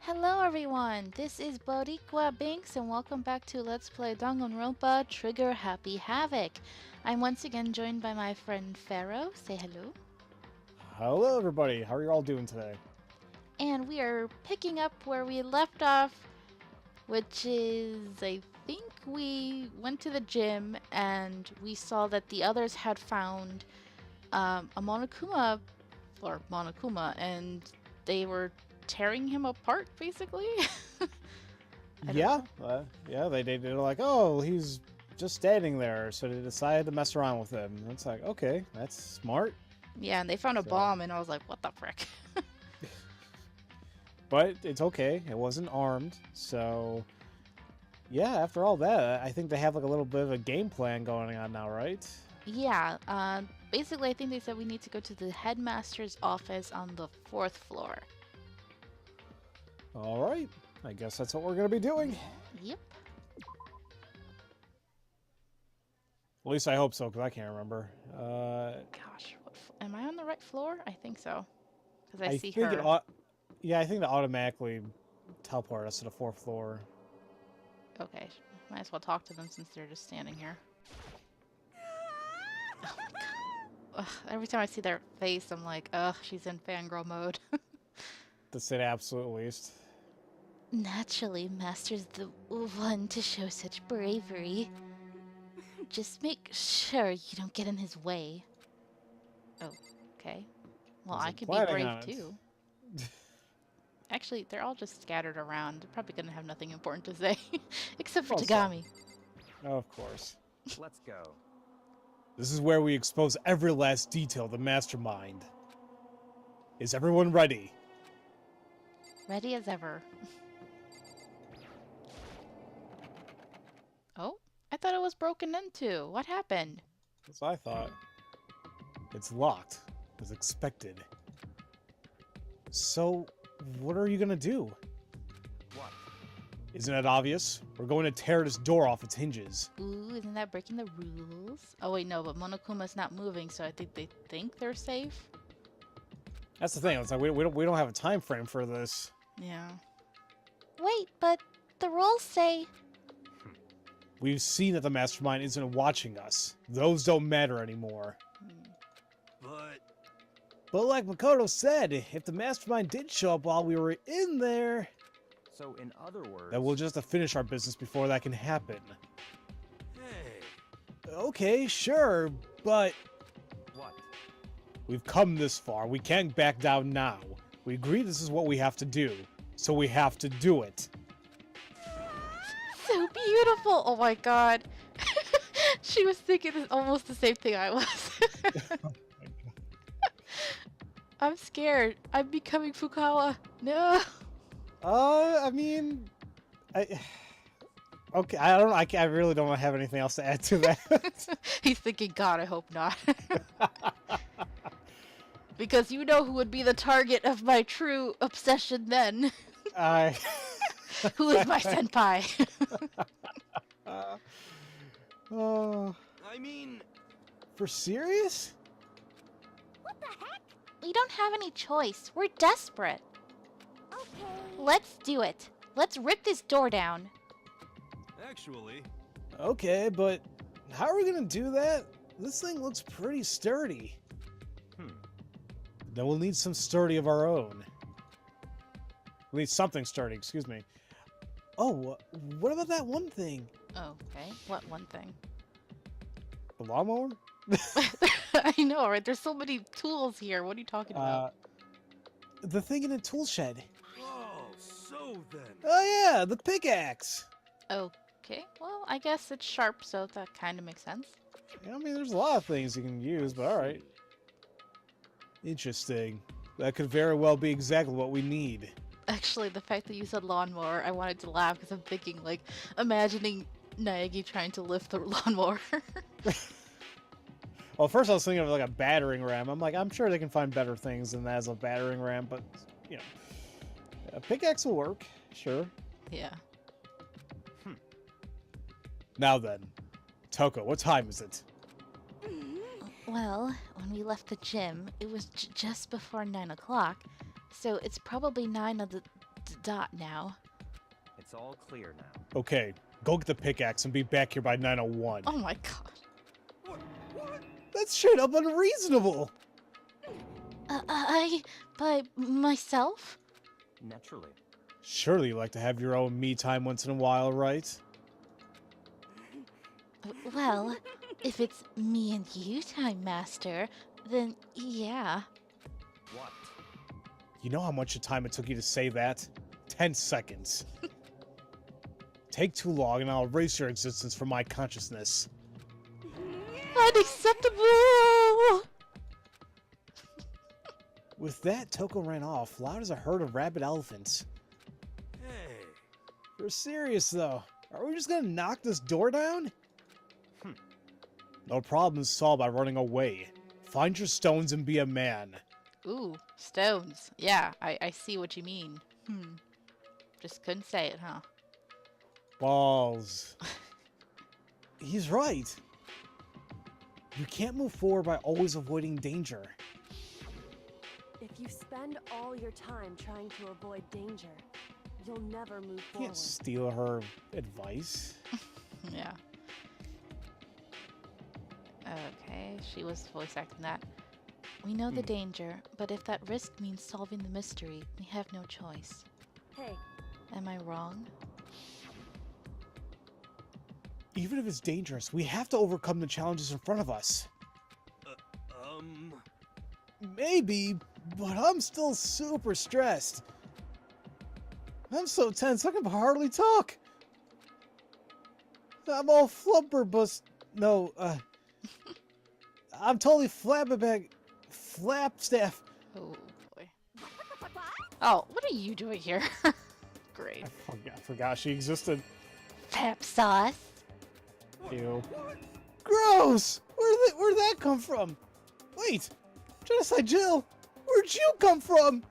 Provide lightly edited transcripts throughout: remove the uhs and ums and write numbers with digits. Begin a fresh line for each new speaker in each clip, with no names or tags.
Hello everyone, this is Boricua Binks and welcome back to Let's Play Danganronpa Trigger Happy Havoc. I'm once again joined by my friend Pharaoh. Say hello.
Hello everybody, how are you all doing today?
And we are picking up where we left off, which is, I think we went to the gym and we saw that the others had found a Monokuma, and they were tearing him apart, basically.
Yeah, they're like, oh, he's just standing there, so they decided to mess around with him. And it's like, okay, that's smart.
Yeah, and they found a
So,
bomb, and I was like, what the frick?
but it's okay, it wasn't armed, so yeah, after all that, I think they have like a little bit of a game plan going on now, right?
Yeah, basically I think they said we need to go to the headmaster's office on the 4th floor.
Alright, I guess that's what we're gonna be doing.
Yep.
At least I hope so, because I can't remember.
Gosh, am I on the right floor? I think so. Because I
I
see
think
her.
yeah, I think they automatically teleport us to the 4th floor.
Okay, might as well talk to them since they're just standing here. Oh my god. Ugh, every time I see their face, I'm like, ugh, she's in fangirl mode.
To say the absolute least.
Naturally, Master's the one to show such bravery. Just make sure you don't get in his way. Oh, okay. Well, I could be brave too. Actually, they're all just scattered around. They're probably gonna have nothing important to say. Except for Tagami.
Of course.
Let's go.
This is where we expose every last detail of the mastermind. Is everyone ready?
Ready as ever. Oh, I thought it was broken into. What happened?
That's what I thought. It's locked, as expected. So, what are you gonna do?
What?
Isn't it obvious? We're going to tear this door off its hinges.
Ooh, isn't that breaking the rules? Oh wait, no, but Monokuma's not moving, so I think they think they're safe.
That's the thing. It's like we don't have a time frame for this.
Yeah. Wait, but the rules say...
We've seen that the mastermind isn't watching us. Those don't matter anymore. But like Makoto said, if the mastermind did show up while we were in there...
So in other words...
then we'll just have to finish our business before that can happen.
Hey.
Okay, sure, but...
What?
We've come this far. We can't back down now. We agree this is what we have to do. So we have to do it.
So beautiful! Oh my god. She was thinking almost the same thing I was. I'm scared. I'm becoming Fukawa. No.
I mean... Okay, I don't know. I really don't have anything else to add to that.
He's thinking, God, I hope not. Because you know who would be the target of my true obsession then. Who is my senpai?
I mean...
For serious?
What the heck? We don't have any choice. We're desperate. Okay. Let's do it. Let's rip this door down.
Actually...
Okay, but how are we gonna do that? This thing looks pretty sturdy. Then we'll need some sturdy of our own. We'll need something sturdy, excuse me. Oh, what about that one thing?
Oh, okay. What one thing?
The lawnmower?
I know, right? There's so many tools here. What are you talking about?
The thing in the tool shed.
Oh, so then...
Oh yeah, the pickaxe!
Okay, well, I guess it's sharp, so that kind of makes sense.
I mean, there's a lot of things you can use, but alright. Interesting. That could very well be exactly what we need.
Actually, the fact that you said lawnmower, I wanted to laugh because I'm thinking, like, imagining Naegi trying to lift the lawnmower.
Well, first I was thinking of like a battering ram. I'm like, I'm sure they can find better things than that as a battering ram, but, you know. A pickaxe will work, sure.
Yeah.
Now then, Toko, what time is it?
Well, when we left the gym, it was just before 9 o'clock, so it's probably 9 of the dot now.
It's all clear now.
Okay, go get the pickaxe and be back here by 9:01.
Oh my god.
What?
That's straight up unreasonable.
By myself?
Naturally.
Surely you like to have your own me time once in a while, right?
Well, if it's me and you time, Master, then yeah.
What?
You know how much time it took you to say that? 10 seconds. Take too long and I'll erase your existence from my consciousness.
Unacceptable!
With that, Toko ran off, loud as a herd of rabid elephants.
Hey.
We're serious, though. Are we just gonna knock this door down? No problem is solved by running away. Find your stones and be a man.
Ooh, stones. Yeah, I see what you mean. Just couldn't say it, huh?
Balls. He's right. You can't move forward by always avoiding danger.
If you spend all your time trying to avoid danger, you'll never move
You
forward.
can't steal her advice.
Yeah. Okay, she was voice acting that. We know the danger, but if that risk means solving the mystery, we have no choice.
Hey,
Am I wrong?
Even if it's dangerous, we have to overcome the challenges in front of us. Maybe, but I'm still super stressed. I'm so tense I can hardly talk. I'm all flubberbust. No, I'm totally flapstaff.
Oh boy. Oh, what are you doing here? Great.
I forgot she existed.
Pep sauce.
Ew. Gross! Where'd that come from? Wait! Genocide Jill! Where'd you come from?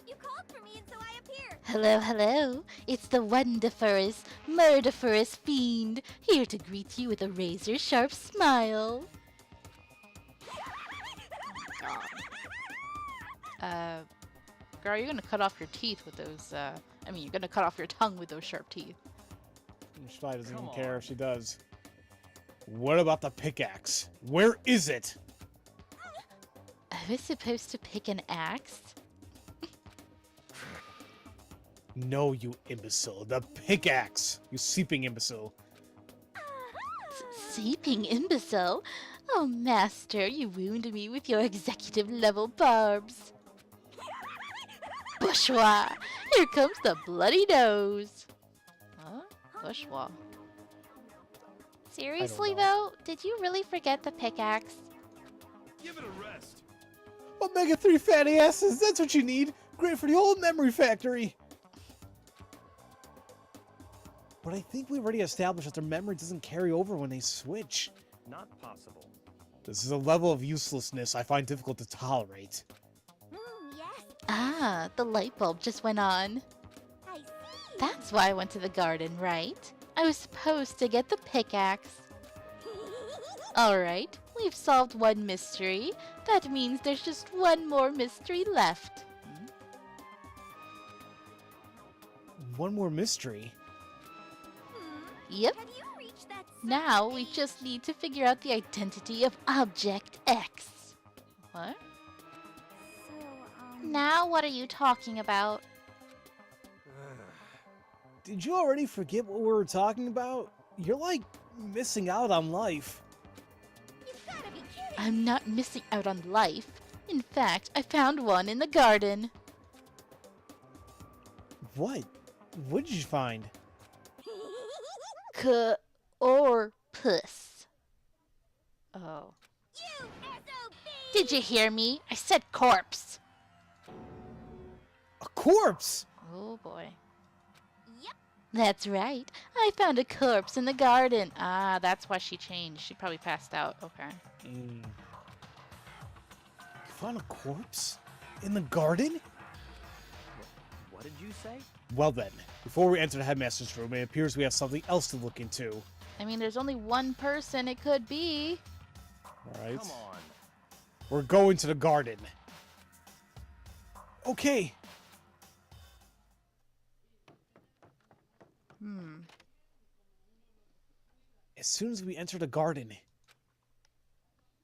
you called for me and so I appeared.
Hello, hello. It's the wonderfulest, murderous fiend, here to greet you with a razor-sharp smile. Girl, you're gonna cut off your teeth with those, you're gonna cut off your tongue with those sharp teeth.
She probably doesn't
Come
even care
on.
if she does. What about the pickaxe? Where is it?
I was supposed to pick an axe?
No, you imbecile. The pickaxe! You seeping imbecile.
Seeping imbecile? Oh, Master, you wound me with your executive-level barbs. Bourgeois! Here comes the bloody nose! Huh? Bourgeois. Seriously,
know.
though? Did you really forget the pickaxe?
Give it a rest.
Omega-3 fatty acids, that's what you need. Great for the old memory factory. But I think we already established that their memory doesn't carry over when they switch.
Not possible.
This is a level of uselessness I find difficult to tolerate.
Yes,
Ah, the light bulb just went on.
I see.
That's why I went to the garden, right? I was supposed to get the pickaxe. Alright, we've solved one mystery. That means there's just one more mystery left.
One more mystery.
Yep.
Have you reached that
Now we just need to figure out the identity of Object X. What?
So,
Now what are you talking about?
Did you already forget what we were talking about? You're like missing out on life.
you've gotta be kidding.
I'm not missing out on life. In fact, I found one in the garden.
What? What did you find?
Corpus. Oh.
You SOB!
Did you hear me? I said corpse.
A corpse!
Oh boy.
Yep.
That's right. I found a corpse in the garden. Ah, that's why she changed. She probably passed out. Okay.
You found a corpse? In the garden?
What did you say?
Well then, before we enter the headmaster's room, it appears we have something else to look into.
I mean, there's only one person it could be.
Alright.
Come on.
We're going to the garden. Okay. As soon as we entered the garden,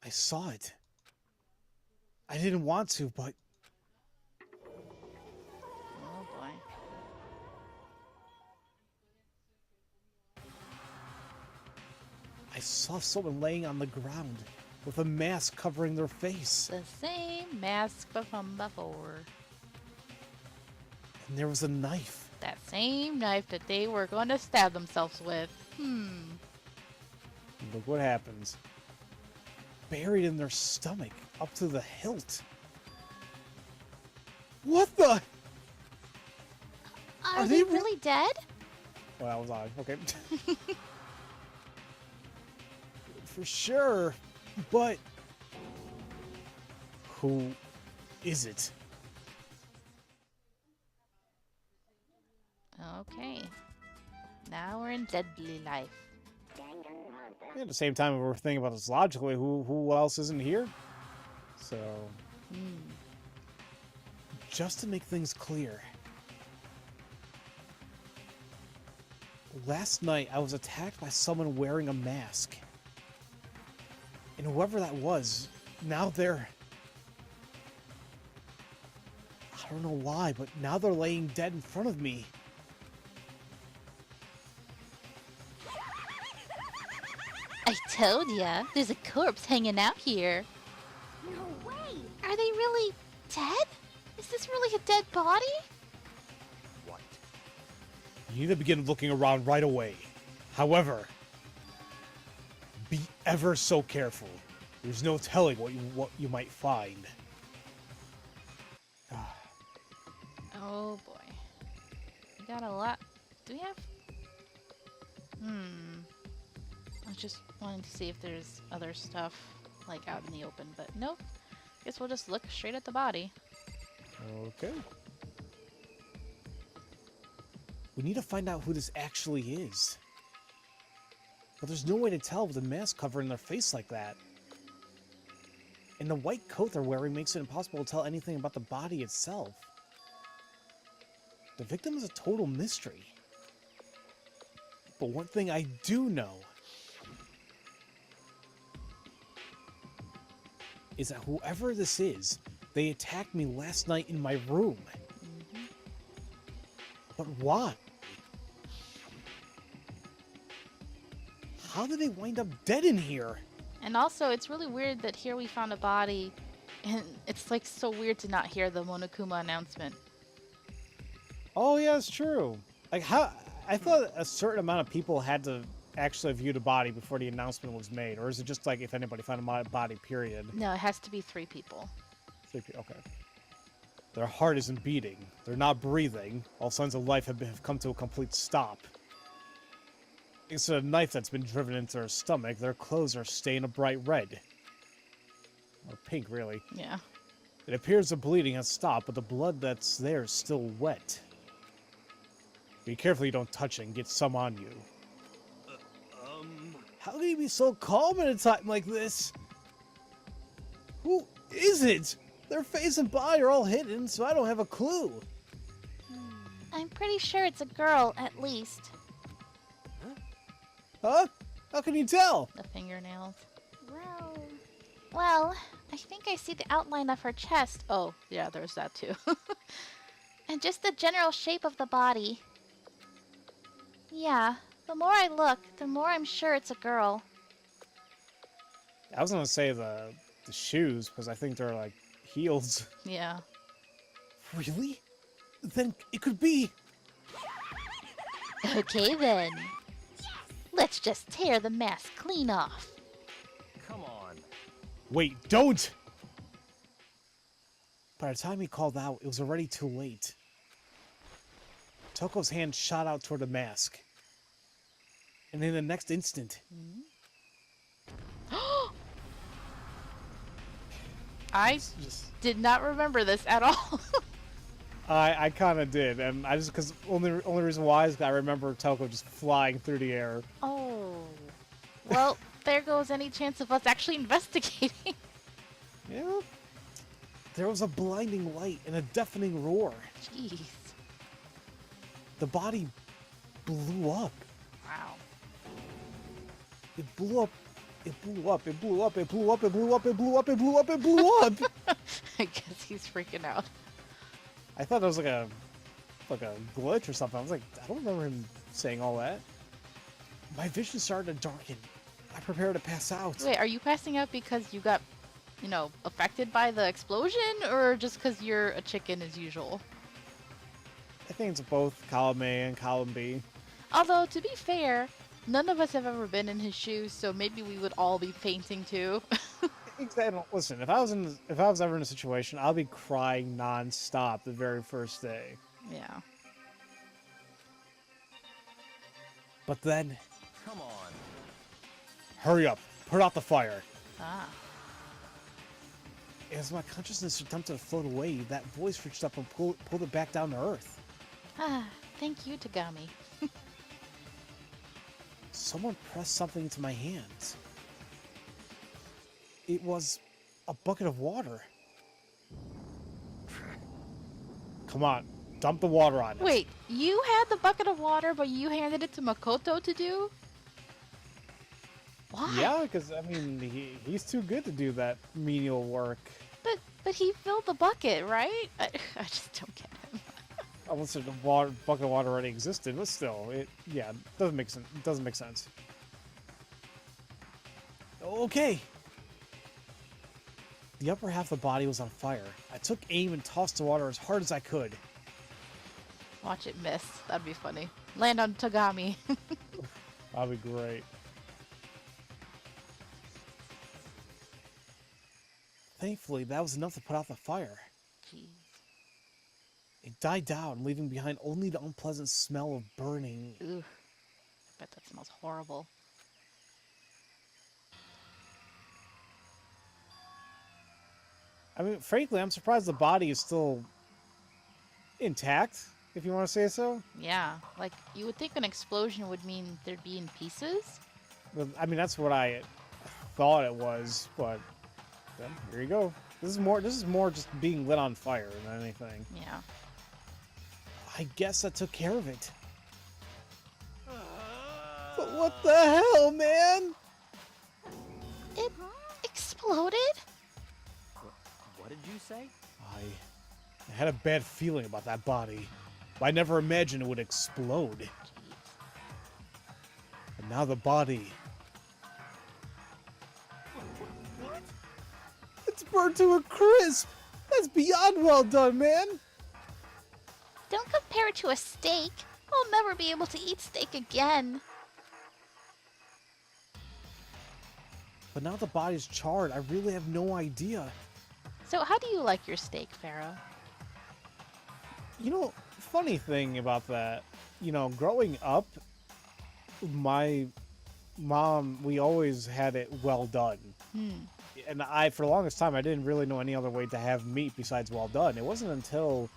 I saw it. I didn't want to, but
Oh boy.
I saw someone laying on the ground with a mask covering their face.
The same mask from before.
And there was a knife.
That same knife that they were going to stab themselves with.
Look what happens. Buried in their stomach, up to the hilt. What the?
Are they
re-
really dead?
Well, that was odd. Okay. For sure. But who is it?
Okay. Now we're in deadly life.
At the same time, if we're thinking about this logically, who else isn't here? So, just to make things clear, last night I was attacked by someone wearing a mask. And whoever that was, now they're... I don't know why, but now they're laying dead in front of me.
I told ya, there's a corpse hanging out here.
No way!
Are they really dead? Is this really a dead body?
What?
You need to begin looking around right away. However, be ever so careful. There's no telling what you might find.
Oh boy. We got a lot. Do we have... I was just wanting to see if there's other stuff, like, out in the open, but nope. Guess we'll just look straight at the body.
Okay. We need to find out who this actually is. But there's no way to tell with a mask covering their face like that. And the white coat they're wearing makes it impossible to tell anything about the body itself. The victim is a total mystery. But one thing I do know is that whoever this is, they attacked me last night in my room. But why? How did they wind up dead in here?
And also, it's really weird that here we found a body, and it's like so weird to not hear the Monokuma announcement.
Oh yeah, it's true. Like how I thought a certain amount of people had to actually view the body before the announcement was made, or is it just like if anybody found a body, period?
No, it has to be 3 people.
Okay. Their heart isn't beating. They're not breathing. All signs of life have come to a complete stop. Instead of a knife that's been driven into their stomach, their clothes are stained a bright red. Or pink, really.
Yeah.
It appears the bleeding has stopped, but the blood that's there is still wet. Be careful you don't touch it and get some on you. How can you be so calm at a time like this? Who is it? Their face and body are all hidden, so I don't have a clue.
I'm pretty sure it's a girl, at least.
Huh? How can you tell?
The fingernails. Well, I think I see the outline of her chest. Oh, yeah, there's that too. And just the general shape of the body. Yeah, the more I look, the more I'm sure it's a girl.
I was gonna say the shoes, because I think they're like heels.
Yeah.
Really? Then it could be...
Okay then. Let's just tear the mask clean off.
Come on.
Wait, don't! By the time he called out, it was already too late. Toko's hand shot out toward the mask. And in the next instant...
I did not remember this at all.
I kind of did, and I just because only reason why is I remember Toko just flying through the air.
Oh. Well, there goes any chance of us actually investigating.
Yeah. There was a blinding light and a deafening roar.
Jeez.
The body blew up.
Wow.
It blew up. It blew up. It blew up. It blew up. It blew up. It blew up. It blew up. It blew up.
I guess he's freaking out.
I thought that was like a glitch or something. I was like, I don't remember him saying all that. My vision started to darken. I prepared to pass out.
Wait, are you passing out because you got, affected by the explosion, or just because you're a chicken as usual?
I think it's both column A and column B.
Although, to be fair, none of us have ever been in his shoes, so maybe we would all be fainting too.
Exactly. Listen, if I was ever in a situation, I'll be crying nonstop the very first day.
Yeah.
But then,
Come on.
hurry up, put out the fire.
Ah.
As my consciousness attempted to float away, that voice reached up and pulled it back down to earth.
Ah, thank you, Tagami.
Someone pressed something into my hands. It was a bucket of water. Come on, dump the water on it.
Wait, you had the bucket of water, but you handed it to Makoto to do? Why?
Yeah, because, I mean, he's too good to do that menial work.
But he filled the bucket, right? I just don't get him.
Unless the bucket of water already existed, but still, it doesn't make sense. It doesn't make sense. Okay. The upper half of the body was on fire. I took aim and tossed the water as hard as I could.
Watch it miss. That'd be funny. Land on Tagami.
That'd be great. Thankfully, that was enough to put out the fire.
Jeez.
It died down, leaving behind only the unpleasant smell of burning.
Ooh. Bet that smells horrible.
I mean, frankly, I'm surprised the body is still intact, if you want to say so.
Yeah, like, you would think an explosion would mean there'd be in pieces.
But, I mean, that's what I thought it was, but then, here you go. This is more just being lit on fire than anything.
Yeah.
I guess I took care of it. But what the hell, man?
It exploded?
What did you say?
I had a bad feeling about that body. I never imagined it would explode. And now the body...
What?
It's burned to a crisp! That's beyond well done, man!
Don't compare it to a steak. I'll never be able to eat steak again.
But now the body's charred, I really have no idea.
So how do you like your steak, Pharaoh?
You know, funny thing about that, growing up, my mom, we always had it well done. And for the longest time, I didn't really know any other way to have meat besides well done. It wasn't until,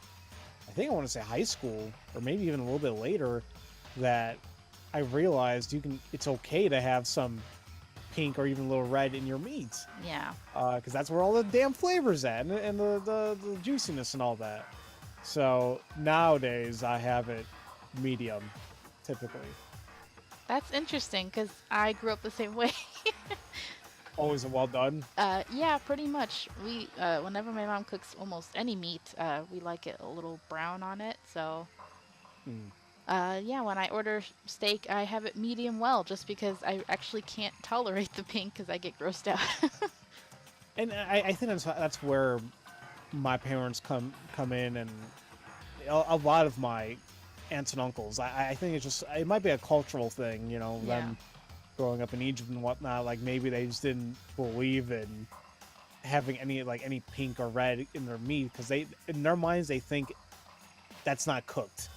I think I want to say high school, or maybe even a little bit later, that I realized it's okay to have some pink or even a little red in your meat.
Yeah.
Because that's where all the damn flavor's at, and the juiciness and all that. So nowadays I have it medium, typically.
That's interesting, because I grew up the same way.
Always a well done.
Yeah, pretty much. We, whenever my mom cooks almost any meat, we like it a little brown on it, so... yeah, when I order steak, I have it medium well, just because I actually can't tolerate the pink, because I get grossed out.
And I think that's where my parents come in, and a lot of my aunts and uncles. I think it might be a cultural thing, them growing up in Egypt and whatnot. Like, maybe they just didn't believe in having any pink or red in their meat, because in their minds they think that's not cooked.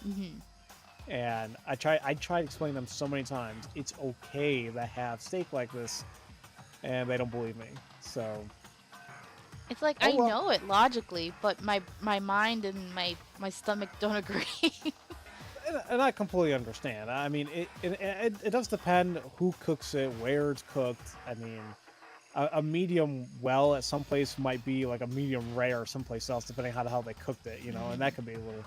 And I try to explain to them so many times it's okay to have steak like this, and they don't believe me. So
It's like, I know it logically, but my mind and my stomach don't agree.
and I completely understand. I mean, it does depend who cooks it, where it's cooked. I mean, a medium well at some place might be like a medium rare someplace else, depending on how they cooked it, and that could be a little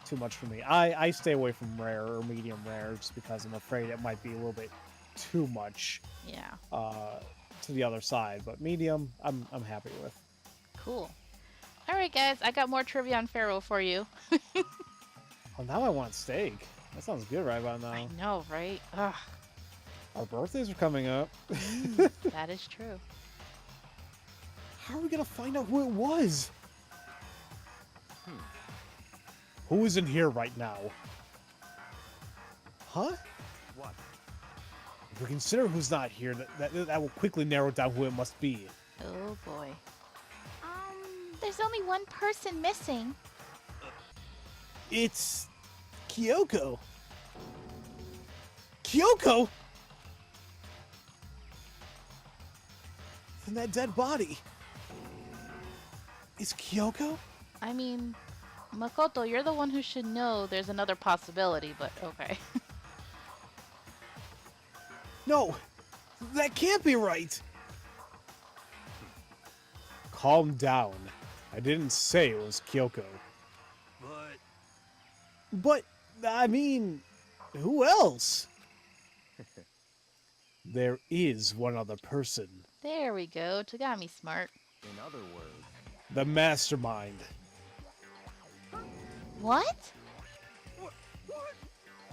too much for me. I stay away from rare or medium rare just because I'm afraid it might be a little bit too much
Yeah.
to the other side. But medium, I'm happy with.
Cool. All right, guys. I got more trivia on Pharaoh for you.
Oh, now I want steak. That sounds good right about now.
I know, right? Ugh.
Our birthdays are coming up.
That is true.
How are we gonna find out who it was? Who is in here right now? Huh?
What?
If we consider who's not here, that will quickly narrow down who it must be.
Oh boy. There's only one person missing.
It's Kyoko. Kyoko? Then that dead body. Is Kyoko?
I mean, Makoto, you're the one who should know there's another possibility, but okay.
No, that can't be right. Calm down. I didn't say it was Kyoko. But, I mean, who else? There is one other person.
There we go. Tagami smart.
In other words,
The mastermind.
What?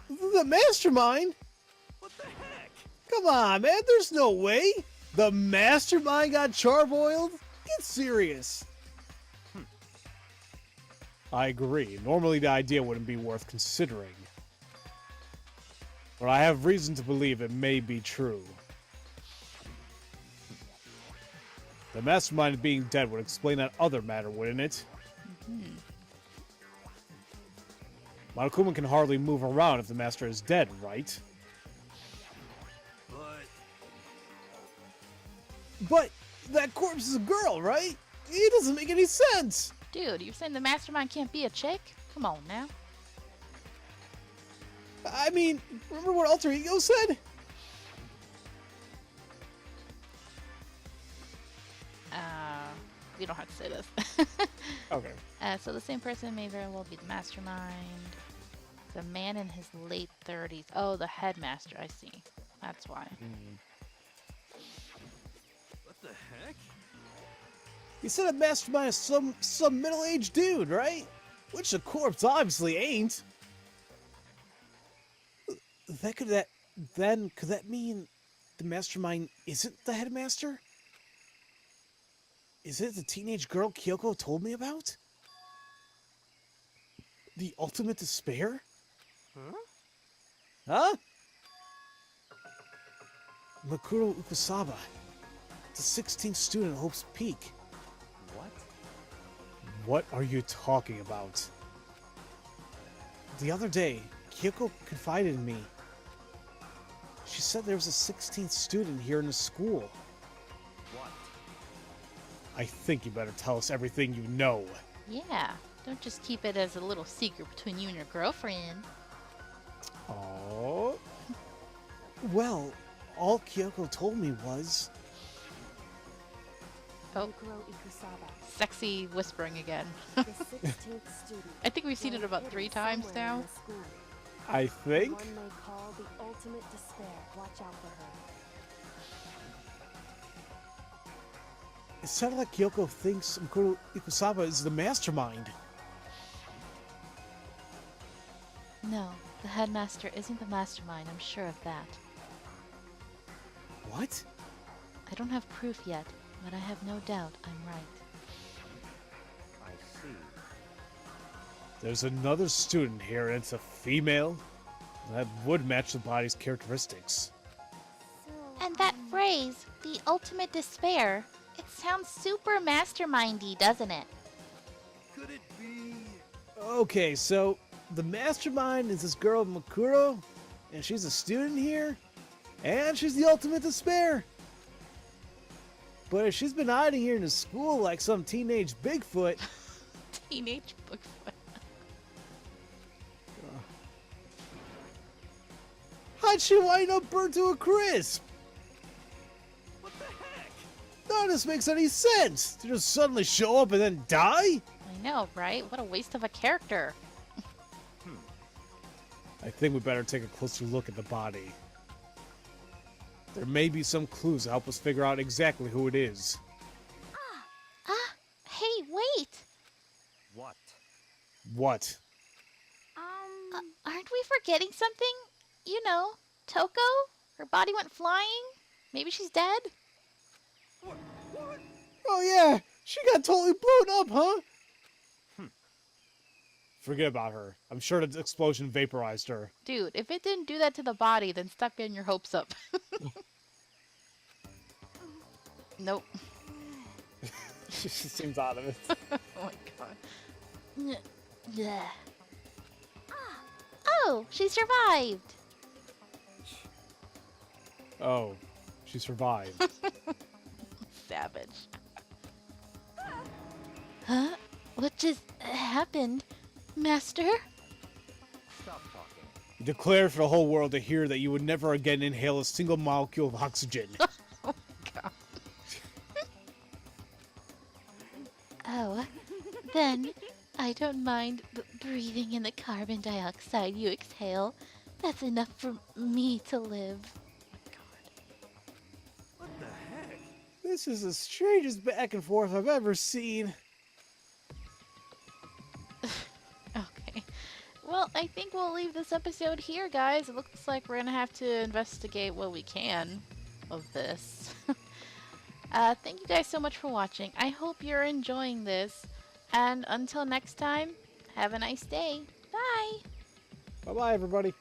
The mastermind?
what the heck?
Come on, man, there's no way. The mastermind got charboiled? Get serious. I agree. Normally the idea wouldn't be worth considering. But I have reason to believe it may be true. The mastermind being dead would explain that other matter, wouldn't it? Monokuma can hardly move around if the master is dead, right? But that corpse is a girl, right? It doesn't make any sense.
Dude, you're saying the mastermind can't be a chick? Come on now.
I mean, remember what Alter Ego said?
We don't have to say this.
Okay.
So the same person may very well be the mastermind. The man in his late 30s. Oh, the headmaster. I see. That's why.
What the heck?
You said a mastermind is some middle-aged dude, right? Which the corpse obviously ain't. Could that mean the mastermind isn't the headmaster? Is it the teenage girl Kyoko told me about? The ultimate despair? Huh? Makuro Ukusaba, the 16th student at Hope's Peak.
What?
What are you talking about? The other day, Kyoko confided in me. She said there was a 16th student here in the school.
What?
I think you better tell us everything you know.
Yeah. Don't just keep it as a little secret between you and your girlfriend.
Oh. Well, all Kyoko told me was...
Oh,
Mikuro Ikusaba,
sexy whispering again.
the 16th student.
I think we've seen it about 3 times
somewhere in
now.
the school.
I think?
One may call the ultimate despair. Watch out for her.
It sounded like Kyoko thinks Mukuro Ikusaba is the mastermind.
No, the headmaster isn't the mastermind. I'm sure of that.
What?
I don't have proof yet, but I have no doubt I'm right.
I see.
There's another student here and it's a female? That would match the body's characteristics.
And that phrase, the ultimate despair, it sounds super mastermindy, doesn't it?
Could it be?
Okay, so the mastermind is this girl Makuro, and she's a student here, and she's the ultimate despair. But if she's been hiding here in the school like some teenage Bigfoot,
Teenage Bigfoot.
how'd she wind up burnt to a crisp?
What the heck?
None of this makes any sense. To just suddenly show up and then die?
I know, right? What a waste of a character.
I think we better take a closer look at the body. There may be some clues to help us figure out exactly who it is.
Hey, wait!
What?
What?
Aren't we forgetting something? You know, Toko? Her body went flying? Maybe she's dead?
What?
Oh yeah, she got totally blown up, huh? Forget about her. I'm sure the explosion vaporized her.
Dude, if it didn't do that to the body, then stop getting your hopes up. Nope.
She seems out of it.
Oh my god. Yeah. Oh, she survived!
Oh, she survived.
Savage. Huh? What just happened, Master?
Stop talking.
You declared for the whole world to hear that you would never again inhale a single molecule of oxygen.
Oh god. Oh, then I don't mind breathing in the carbon dioxide you exhale. That's enough for me to live.
What the heck?
This is the strangest back and forth I've ever seen.
Okay. Well, I think we'll leave this episode here, guys. It looks like we're gonna have to investigate what we can of this. Thank you guys so much for watching. I hope you're enjoying this. And until next time, have a nice day. Bye!
Bye-bye, everybody.